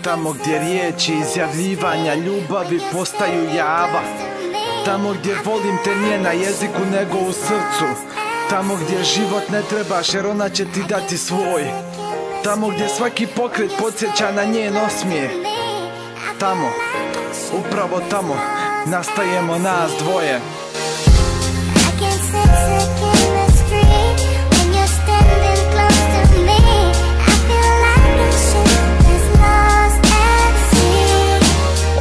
Tamo gdje riječi izjavljivanja ljubavi postaju java. Tamo gdje volim te nije na jeziku nego u srcu. Tamo gdje život ne trebaš jer ona će ti dati svoj. Tamo gdje svaki pokret podsjeća na njen osmijeh. Tamo, upravo tamo, nastajemo nas dvoje.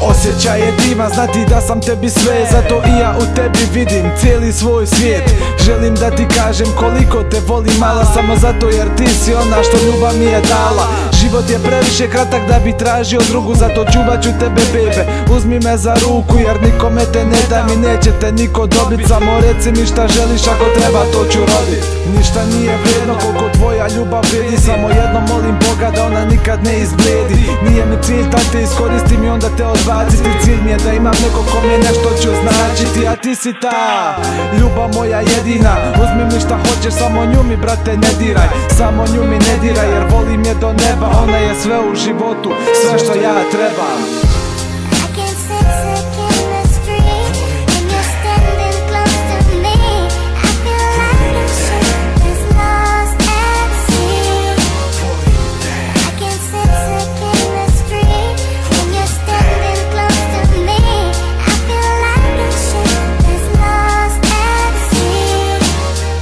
Osjećaj je divan, znati da sam tebi sve. Zato i ja u tebi vidim cijeli svoj svijet. Želim da ti kažem koliko te volim mala, samo zato jer ti si ona što ljubav mi je dala. Život je previše kratak da bi tražio drugu, zato čuvat ću tebe bebe. Uzmi me za ruku jer nikome te ne dam i neće te niko dobit. Samo reci mi šta želiš, ako treba to ću rodit. Ništa nije vrijedno koliko tvoja ljubav vrijedi. Samo jedno molim Boga da ona nikad ne izblijedi. Nije mi cilj da te iskoristim i onda te odbaciti. Cilj mi je da imam neko kome nešto ću značiti. A ti si ta ljubav moja jedina. Uzmi mi šta hoćeš, samo nju mi brate ne diraj. Samo nju mi ne diraj jer volim je do neba. Ona je sve u životu, sve što ja trebam.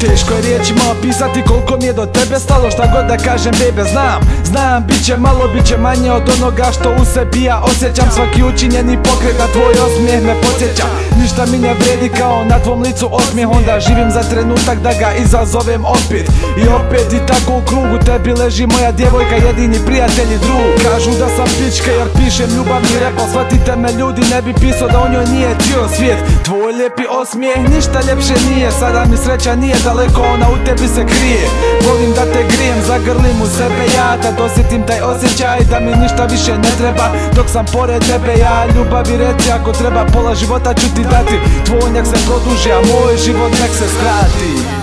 Teško je riječima opisati koliko mi je do tebe stalo. Šta god da kažem bebe znam bit će malo, bit će manje od onoga što u sebi ja osjećam. Svaki učinjeni pokret na tvoj osmijeh me podsjeća. Ništa mi ne vredi kao na tvom licu osmijeh. Onda živim za trenutak da ga izazovem opet. I opet i tako u krugu tebi leži moja djevojka, jedini prijatelj i drug. Kažu da sam pička jer pišem ljubavni rap, al shvatite me ljudi, ne bi pisao da o njoj nije cijel svijet. Tvoj lijepi osmijeh ništa ljepše nije. Sada mi sreća nije daleko, ona u tebi se krije. Volim da te grijem, zagrlim u sebe ja, da dosjetim taj osjećaj da mi ništa više ne treba. Dok sam pored tebe ja, ljubavi reci ako treba, pola života ću ti dati. Tvoj nek se produži, a moj život nek se skrati.